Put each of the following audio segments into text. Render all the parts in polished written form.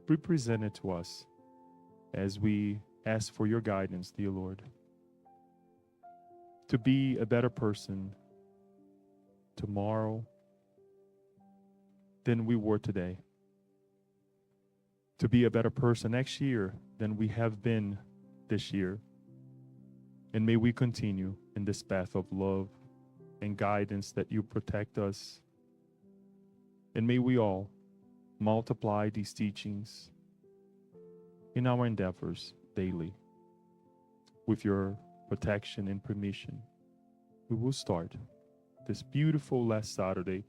be presented to us as we ask for your guidance, dear Lord, to be a better person tomorrow than we were today, to be a better person next year than we have been this year. And may we continue in this path of love and guidance that you protect us. And may we all multiply these teachings in our endeavors daily with your protection and permission. We will start this beautiful last Saturday,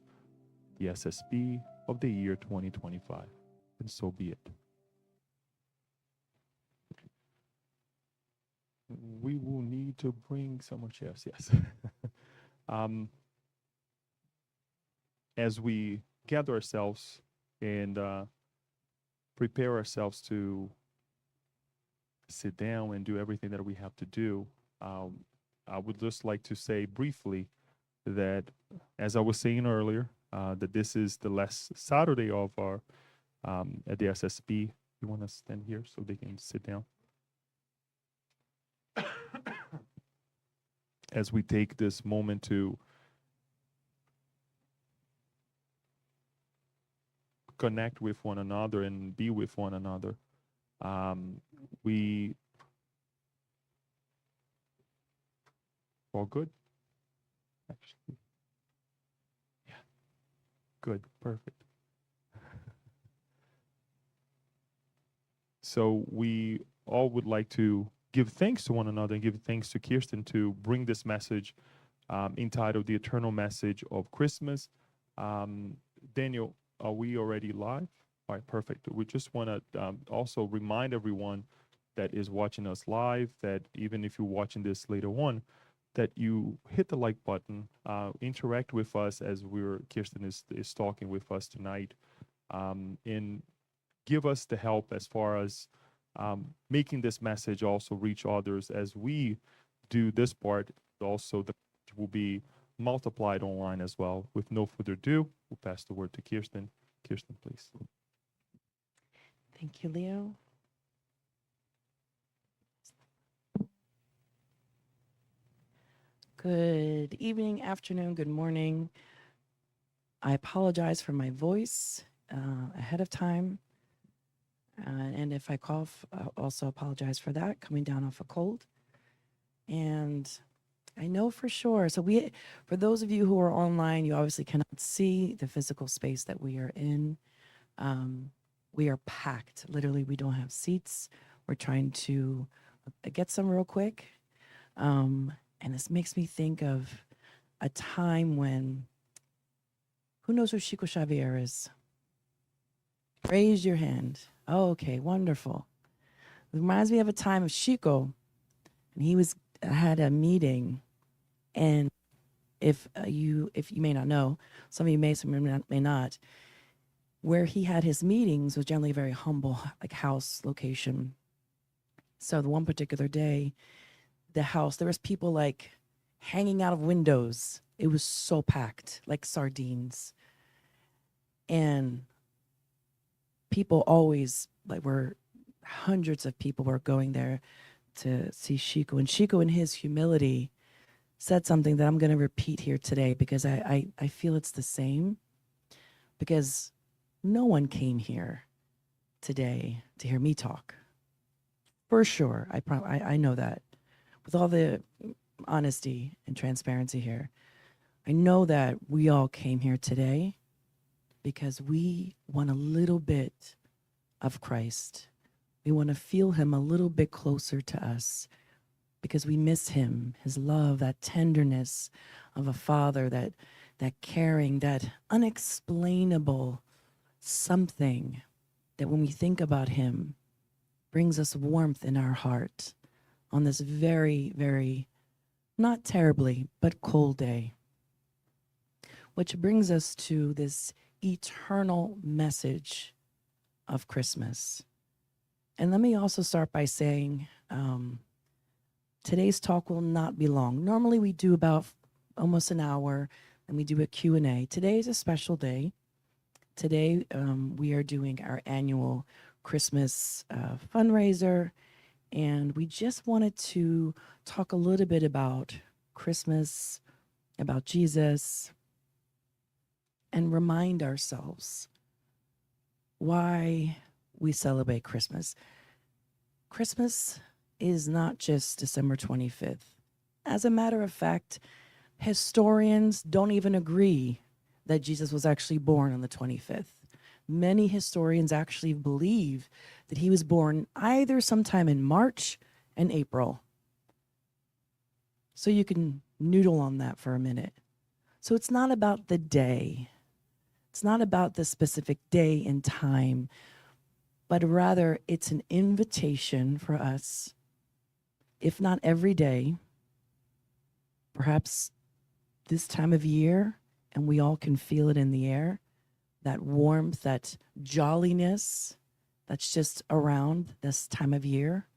the SSP of the year 2025. And so be it. We will need to bring some more chairs, yes. As we gather ourselves and prepare ourselves to sit down and do everything that we have to do, I would just like to say briefly that, as I was saying earlier, that this is the last Saturday of our at the SSP. You want to stand here so they can sit down? As we take this moment to connect with one another and be with one another, we all good? Actually, yeah, good, perfect. So we all would like to give thanks to one another and give thanks to Kirsten to bring this message entitled The Eternal Message of Christmas. Daniel, are we already live? All right, perfect. We just want to also remind everyone that is watching us live that even if you're watching this later on, that you hit the like button, interact with us as Kirsten is talking with us tonight, and give us the help as far as making this message also reach others as we do this part. Also, the message will be multiplied online as well. With no further ado, we'll pass the word to Kirsten. Kirsten, please. Thank you, Leo. Good evening, afternoon, good morning. I apologize for my voice ahead of time. And if I cough, I also apologize for that, coming down off a cold. And I know for sure. So for those of you who are online, you obviously cannot see the physical space that we are in. We are packed. Literally, we don't have seats. We're trying to get some real quick. And this makes me think of a time when, who knows who Chico Xavier is? Raise your hand. Oh, okay, wonderful. It reminds me of a time of Chico, and he had a meeting, and if you may not know, some of you may, some of you may not, where he had his meetings was generally a very humble, like house location. So the one particular day, the house, there was people like hanging out of windows. It was so packed, like sardines. And people always, hundreds of people were going there to see Chico. And Chico, in his humility, said something that I'm going to repeat here today because I feel it's the same. Because no one came here today to hear me talk. For sure, I know that. With all the honesty and transparency here, I know that we all came here today because we want a little bit of Christ. We want to feel him a little bit closer to us because we miss him, his love, that tenderness of a father, that caring, that unexplainable something that when we think about him brings us warmth in our heart on this very, very, not terribly, but cold day. Which brings us to this eternal message of Christmas. And let me also start by saying today's talk will not be long. Normally we do about almost an hour and we do a Q&A. Today is a special day. Today we are doing our annual Christmas fundraiser, and we just wanted to talk a little bit about Christmas, about Jesus, and remind ourselves why we celebrate Christmas. Christmas is not just December 25th. As a matter of fact, historians don't even agree that Jesus was actually born on the 25th. Many historians actually believe that he was born either sometime in March and April. So you can noodle on that for a minute. So it's not about the day. It's not about the specific day and time, but rather it's an invitation for us, if not every day, perhaps this time of year, and we all can feel it in the air, that warmth, that jolliness that's just around this time of year.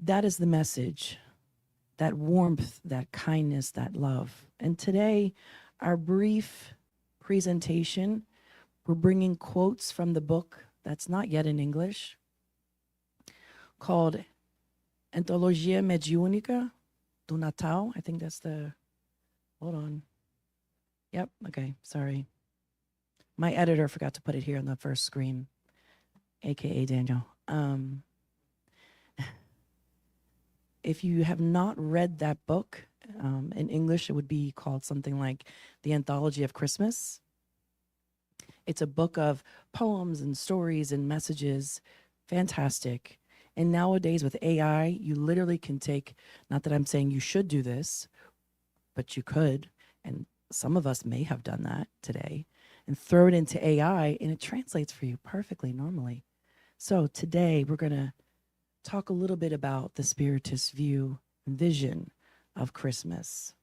That is the message, that warmth, that kindness, that love. And today, our brief presentation, we're bringing quotes from the book that's not yet in English, called Antologia Mediúnica do Natal. I think that's the, hold on. Yep, okay, sorry. My editor forgot to put it here on the first screen, AKA Daniel. If you have not read that book, in English, it would be called something like The Anthology of Christmas. It's a book of poems and stories and messages. Fantastic. And nowadays with AI, you literally can take, not that I'm saying you should do this, but you could, and some of us may have done that today, and throw it into AI and it translates for you perfectly normally. So today we're going to talk a little bit about the Spiritist view and vision of Christmas.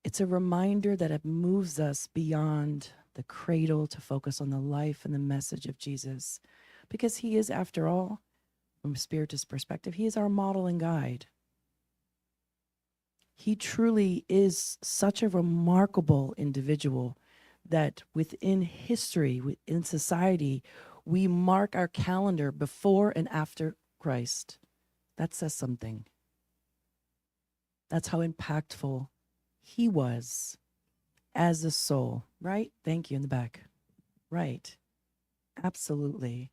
It's a reminder that it moves us beyond the cradle to focus on the life and the message of Jesus, because he is, after all, from a Spiritist perspective, he is our model and guide. He truly is such a remarkable individual that within history, within society, we mark our calendar before and after Christ. That says something. That's how impactful he was as a soul, right? Thank you in the back. Right. Absolutely.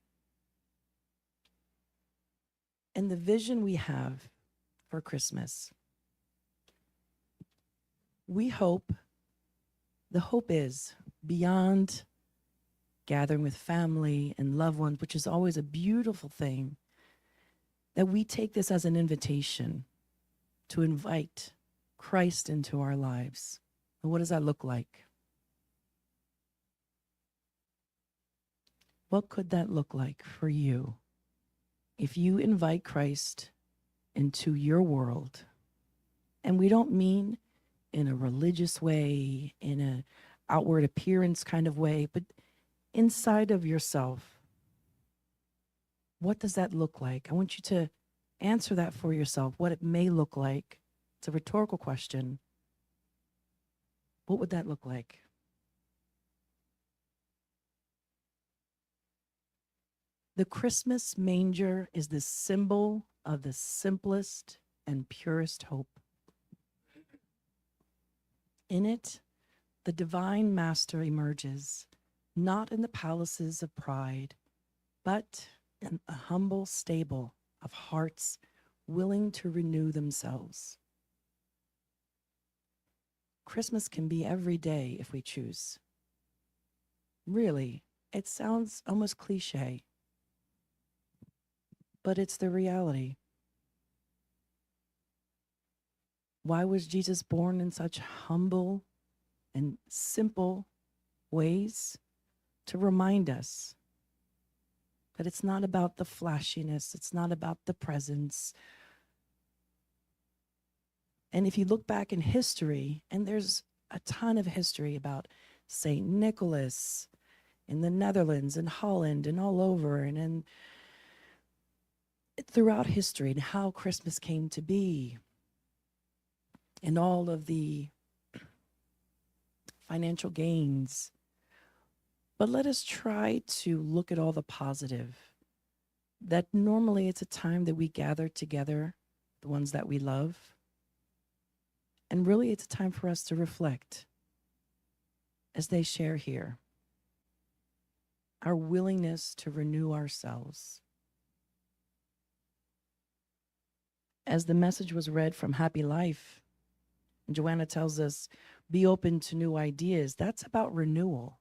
And the vision we have for Christmas, we hope, the hope is beyond gathering with family and loved ones, which is always a beautiful thing, that we take this as an invitation to invite Christ into our lives. And what does that look like? What could that look like for you if you invite Christ into your world? And we don't mean in a religious way, in an outward appearance kind of way, but inside of yourself. What does that look like? I want you to answer that for yourself, what it may look like. It's a rhetorical question. What would that look like? The Christmas manger is the symbol of the simplest and purest hope. In it, the divine master emerges, not in the palaces of pride, but in a humble stable of hearts willing to renew themselves. Christmas can be every day if we choose. Really, it sounds almost cliche, but it's the reality. Why was Jesus born in such humble and simple ways? To remind us that it's not about the flashiness, it's not about the presents. And if you look back in history, and there's a ton of history about St. Nicholas in the Netherlands and Holland and all over, and throughout history, and how Christmas came to be, and all of the financial gains But let us try to look at all the positive. That normally it's a time that we gather together, the ones that we love. And really it's a time for us to reflect as they share here. Our willingness to renew ourselves. As the message was read from Happy Life, Joanna tells us, be open to new ideas. That's about renewal.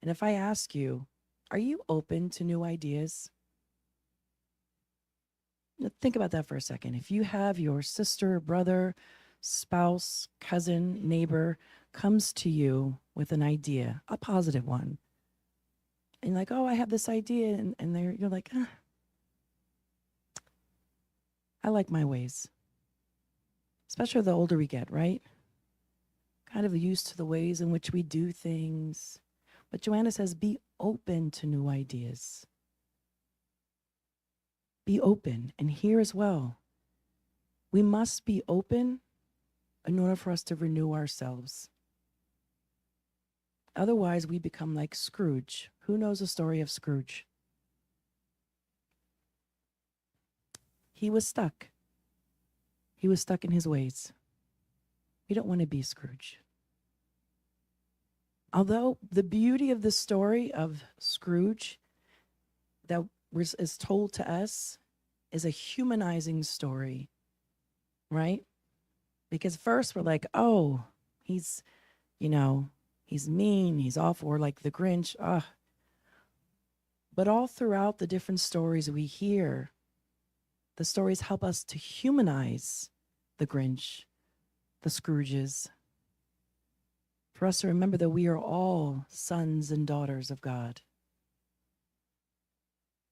And if I ask you, are you open to new ideas? Think about that for a second. If you have your sister, brother, spouse, cousin, neighbor comes to you with an idea, a positive one, and like, oh, I have this idea, and you're like, I like my ways. Especially the older we get, right? Kind of used to the ways in which we do things. But Joanna says, be open to new ideas. Be open. And here as well, we must be open in order for us to renew ourselves. Otherwise, we become like Scrooge. Who knows the story of Scrooge? He was stuck. He was stuck in his ways. We don't want to be Scrooge. Although the beauty of the story of Scrooge that is told to us is a humanizing story, right? Because first we're like, oh, he's mean, he's awful, or like the Grinch. But all throughout the different stories we hear, the stories help us to humanize the Grinch, the Scrooges, for us to remember that we are all sons and daughters of God.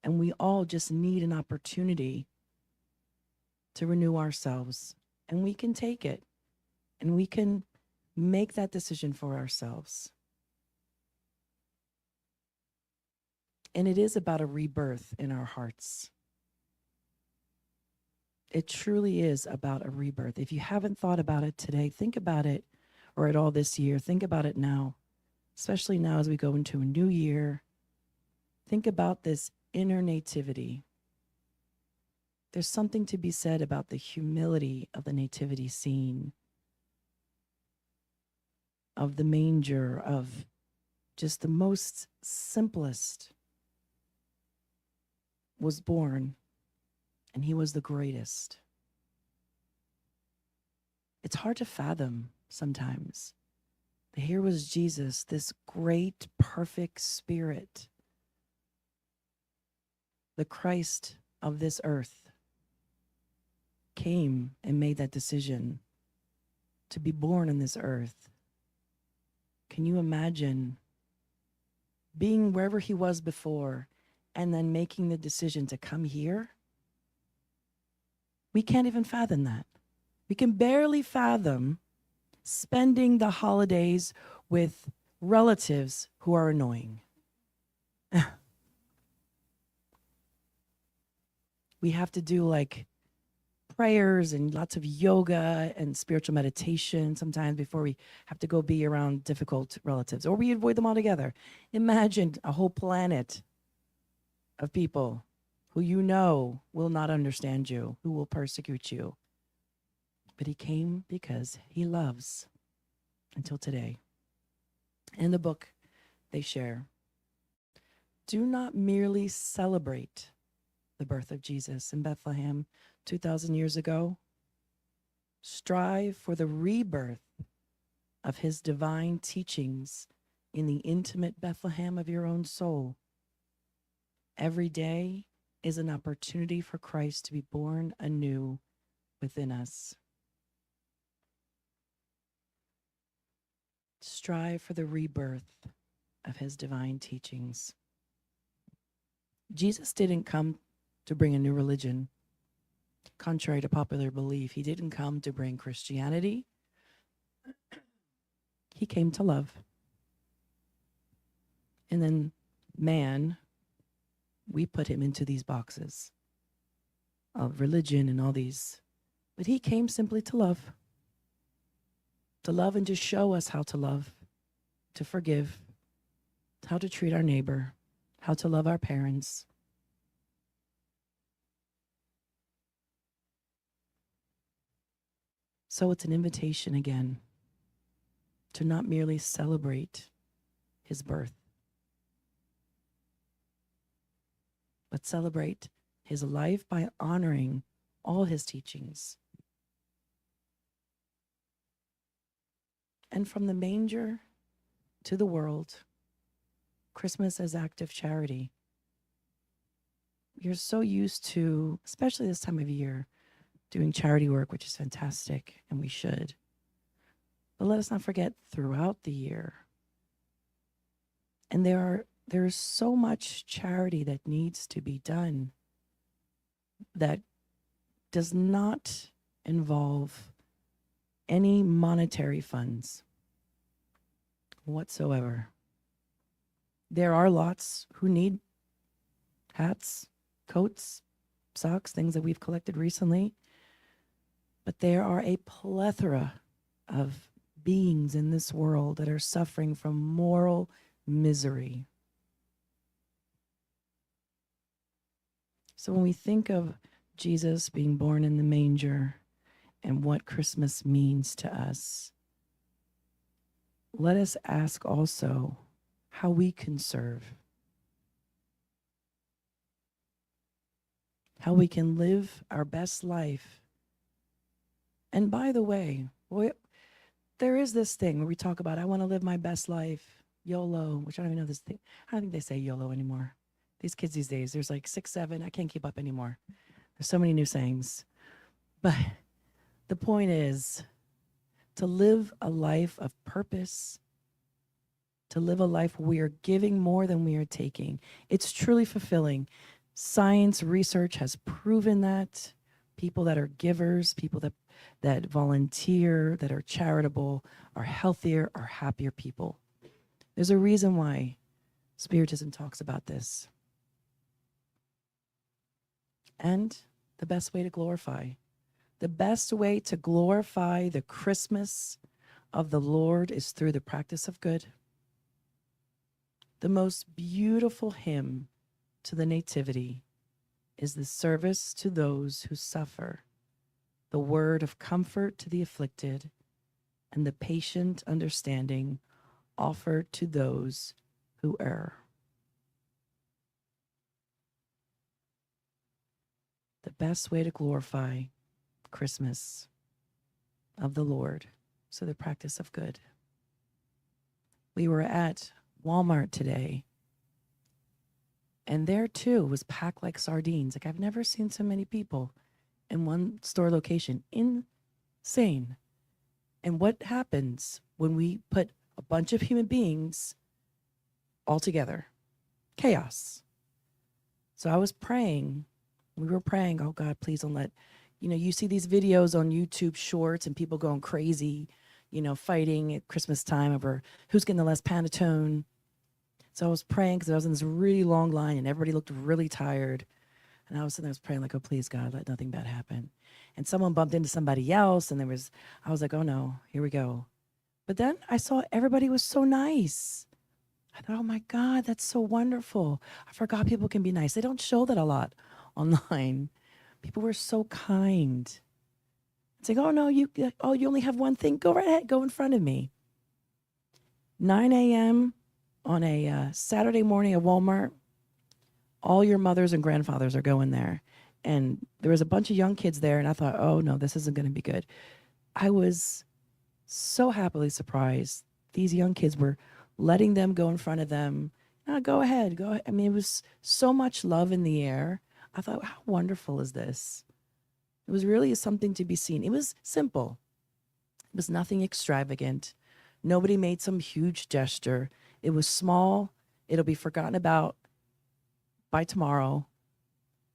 And we all just need an opportunity to renew ourselves. And we can take it. And we can make that decision for ourselves. And it is about a rebirth in our hearts. It truly is about a rebirth. If you haven't thought about it today, think about it, or at all this year. Think about it now, especially now as we go into a new year. Think about this inner nativity. There's something to be said about the humility of the nativity scene, of the manger, of just the most simplest was born, and he was the greatest. It's hard to fathom sometimes. But here was Jesus, this great, perfect spirit, the Christ of this earth, came and made that decision to be born on this earth. Can you imagine being wherever he was before and then making the decision to come here? We can't even fathom that. We can barely fathom spending the holidays with relatives who are annoying. We have to do like prayers and lots of yoga and spiritual meditation sometimes before we have to go be around difficult relatives, or we avoid them altogether. Imagine a whole planet of people who you know will not understand you, who will persecute you. But he came because he loves until today. In the book they share, do not merely celebrate the birth of Jesus in Bethlehem 2,000 years ago. Strive for the rebirth of his divine teachings in the intimate Bethlehem of your own soul. Every day is an opportunity for Christ to be born anew within us. Strive for the rebirth of his divine teachings. Jesus didn't come to bring a new religion. Contrary to popular belief, he didn't come to bring Christianity. He came to love. And then man, we put him into these boxes of religion and all these. But he came simply to love. To love and to show us how to love, to forgive, how to treat our neighbor, how to love our parents. So it's an invitation again to not merely celebrate his birth, but celebrate his life by honoring all his teachings. And from the manger to the world, Christmas as active charity. You're so used to, especially this time of year, doing charity work, which is fantastic, and we should. But let us not forget throughout the year. And there is so much charity that needs to be done that does not involve any monetary funds whatsoever. There are lots who need hats, coats, socks, things that we've collected recently. But there are a plethora of beings in this world that are suffering from moral misery. So when we think of Jesus being born in the manger and what Christmas means to us, let us ask also how we can serve, how we can live our best life. And by the way, there is this thing where we talk about, I want to live my best life, YOLO, which I don't even know this thing. I don't think they say YOLO anymore. These kids these days, there's like 6, 7, I can't keep up anymore. There's so many new sayings. But the point is to live a life of purpose, to live a life where we are giving more than we are taking. It's truly fulfilling. Science research has proven that people that are givers, people that volunteer, that are charitable, are healthier, are happier people. There's a reason why Spiritism talks about this. And the best way to glorify. The best way to glorify the Christmas of the Lord is through the practice of good. The most beautiful hymn to the Nativity is the service to those who suffer, the word of comfort to the afflicted, and the patient understanding offered to those who err. The best way to glorify Christmas of the Lord, so the practice of good. We were at Walmart today, and there too was packed like sardines. Like, I've never seen so many people in one store location. Insane. And what happens when we put a bunch of human beings all together? Chaos. So I was praying. We were praying, oh God, please don't let, you see these videos on YouTube Shorts and people going crazy, fighting at Christmas time over who's getting the less Panettone. So I was praying because I was in this really long line and everybody looked really tired. And I was sitting there praying like, oh, please, God, let nothing bad happen. And someone bumped into somebody else and I was like, oh no, here we go. But then I saw everybody was so nice. I thought, oh my God, that's so wonderful. I forgot people can be nice. They don't show that a lot online. People were so kind. It's like, oh no, you only have one thing. Go right ahead, go in front of me. 9 a.m. on a Saturday morning at Walmart, all your mothers and grandfathers are going there. And there was a bunch of young kids there, and I thought, oh no, this isn't going to be good. I was so happily surprised. These young kids were letting them go in front of them. Go ahead, go ahead. I mean, it was so much love in the air. I thought, how wonderful is this? It was really something to be seen. It was simple. It was nothing extravagant. Nobody made some huge gesture. It was small. It'll be forgotten about by tomorrow.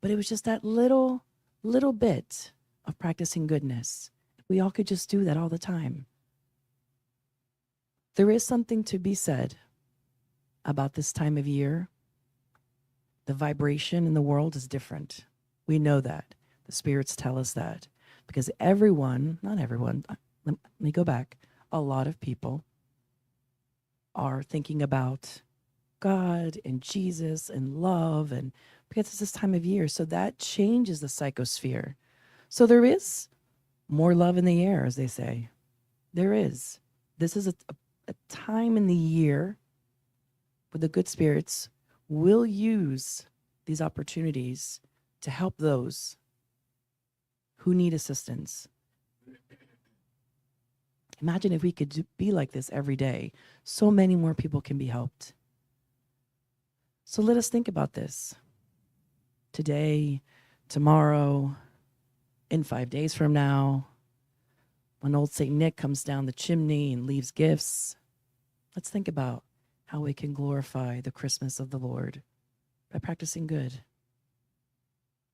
But it was just that little bit of practicing goodness. We all could just do that all the time. There is something to be said about this time of year. The vibration in the world is different. We know that. The spirits tell us that. Because everyone, not everyone, let me go back, a lot of people are thinking about God and Jesus and love, and because it's this time of year. So that changes the psychosphere. So there is more love in the air, as they say. There is. This is a time in the year where the good spirits will use these opportunities to help those who need assistance. Imagine if we could be like this every day. So many more people can be helped. So let us think about this today, tomorrow, in 5 days from now, when old St. Nick comes down the chimney and leaves gifts. Let's think about how we can glorify the Christmas of the Lord by practicing good.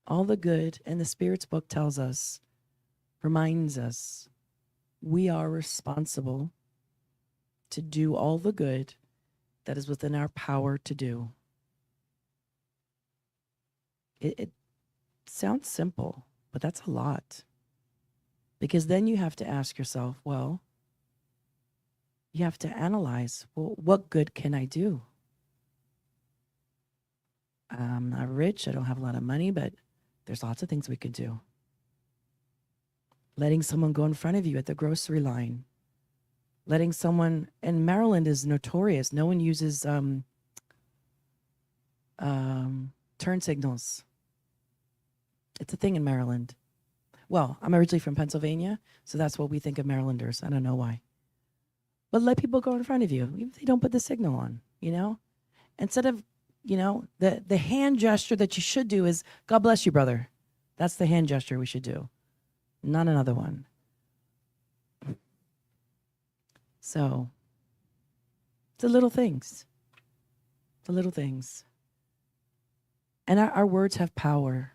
All the good, and the Spirit's book tells us, reminds us, we are responsible to do all the good that is within our power to do. It sounds simple, but that's a lot. Because then you have to ask yourself, well, you have to analyze, well, what good can I do? I'm not rich, I don't have a lot of money, but there's lots of things we could do. Letting someone go in front of you at the grocery line. Letting someone, and Maryland is notorious, no one uses turn signals. It's a thing in Maryland. Well, I'm originally from Pennsylvania, so that's what we think of Marylanders. I don't know why. But let people go in front of you, even if they don't put the signal on, you know? Instead of, you know, the hand gesture that you should do is, God bless you, brother. That's the hand gesture we should do, not another one. So, it's the little things. The little things. And our words have power.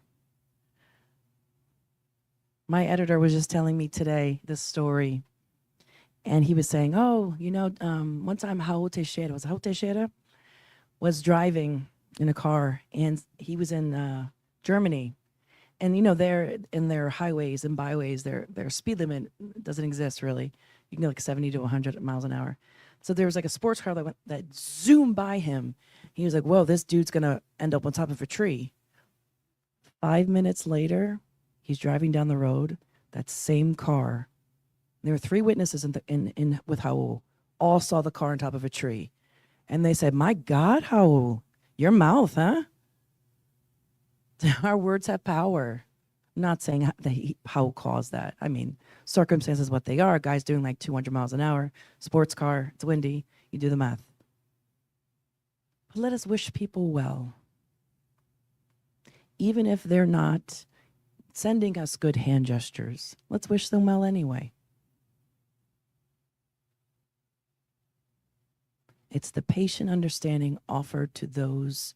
My editor was just telling me today this story, and he was saying, oh, you know, one time Raul Teixeira was driving in a car, and he was in Germany. And, you know, there in their highways and byways, their speed limit doesn't exist, really. You can go like 70 to 100 miles an hour. So there was like a sports car that zoomed by him. He was like, whoa, this dude's going to end up on top of a tree. 5 minutes later, he's driving down the road, that same car. There were 3 witnesses in with Raul, all saw the car on top of a tree. And they said, my God, Raul, your mouth, huh? Our words have power. I'm not saying that Raul caused that. I mean, circumstances what they are. Guy's doing like 200 miles an hour, sports car, it's windy. You do the math. But let us wish people well. Even if they're not sending us good hand gestures, let's wish them well anyway. It's the patient understanding offered to those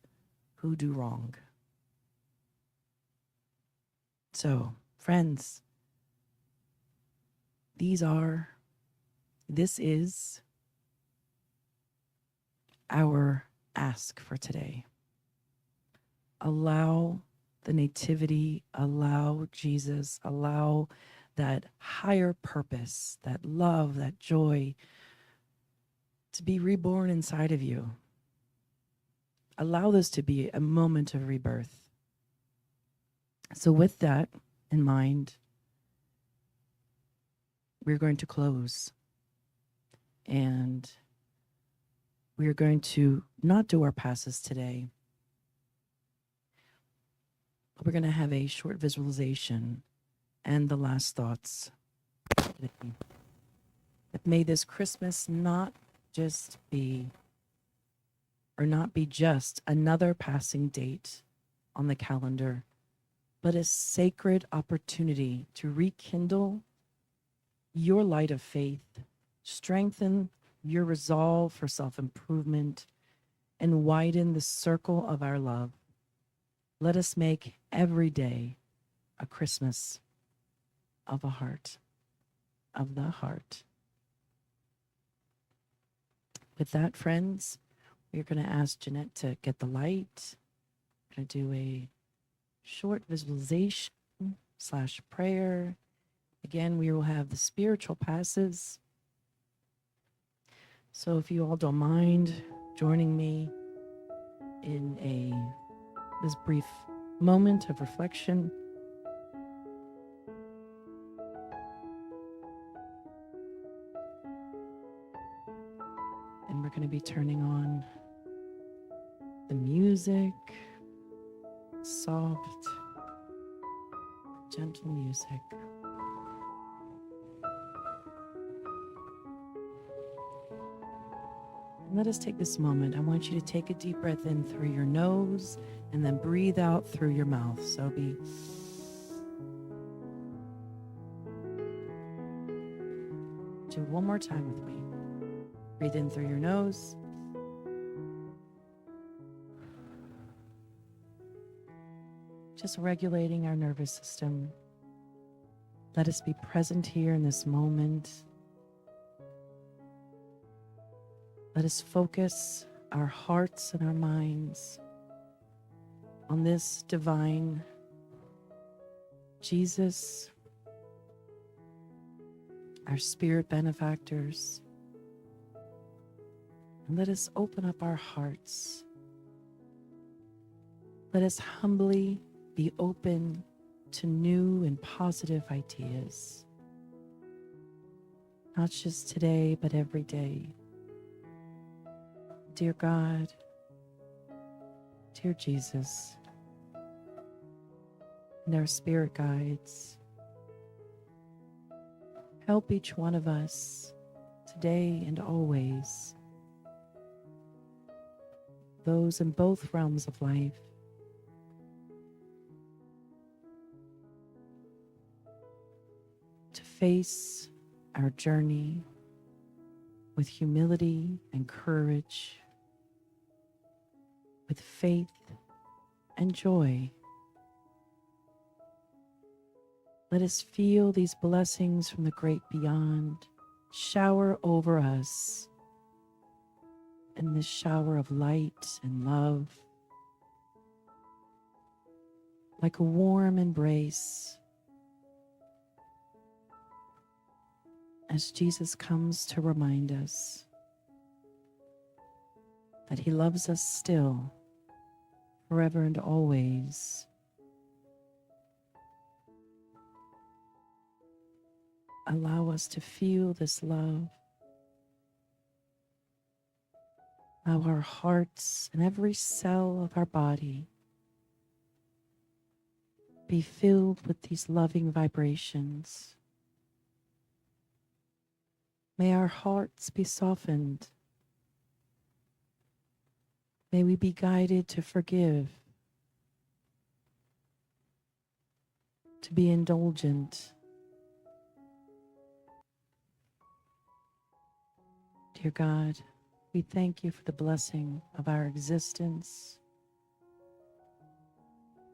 who do wrong. So, friends, this is our ask for today. Allow the nativity, allow Jesus, allow that higher purpose, that love, that joy to be reborn inside of you. Allow this to be a moment of rebirth. So with that in mind, we're going to close. And we're going to not do our passes today. We're going to have a short visualization and the last thoughts today. That may this Christmas not be just another passing date on the calendar, but a sacred opportunity to rekindle your light of faith, strengthen your resolve for self-improvement, and widen the circle of our love. Let us make every day a Christmas of the heart. With that, friends, we're going to ask Jeanette to get the light. We're going to do a short visualization / prayer. Again, we will have the spiritual passes. So if you all don't mind joining me in this brief moment of reflection. And we're going to be turning on the music, soft, gentle music. And let us take this moment. I want you to take a deep breath in through your nose and then breathe out through your mouth. So do it one more time with me. Breathe in through your nose. Just regulating our nervous system. Let us be present here in this moment. Let us focus our hearts and our minds on this divine Jesus, our spirit benefactors. And let us open up our hearts. Let us humbly be open to new and positive ideas, not just today, but every day. Dear God, dear Jesus, and our spirit guides, help each one of us today and always, those in both realms of life, to face our journey with humility and courage, with faith and joy. Let us feel these blessings from the great beyond shower over us in this shower of light and love, like a warm embrace as Jesus comes to remind us that he loves us still, forever and always. Allow us to feel this love. Allow our hearts and every cell of our body be filled with these loving vibrations. May our hearts be softened. May we be guided to forgive, to be indulgent. Dear God, we thank you for the blessing of our existence.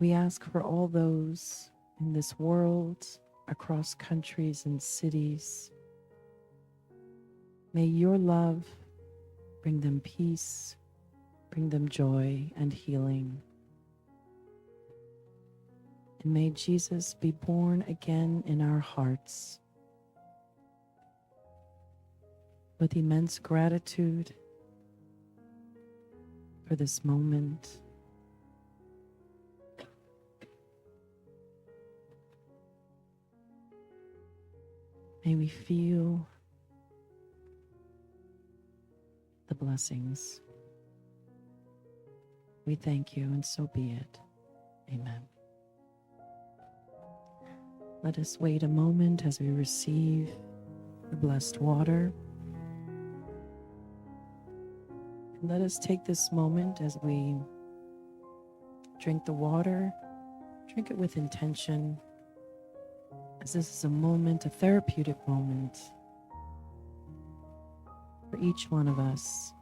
We ask for all those in this world, across countries and cities. May your love bring them peace, bring them joy and healing. And may Jesus be born again in our hearts. With immense gratitude for this moment, may we feel the blessings. We thank you, and so be it. Amen. Let us wait a moment as we receive the blessed water. And let us take this moment as we drink the water, drink it with intention, as this is a moment, a therapeutic moment for each one of us.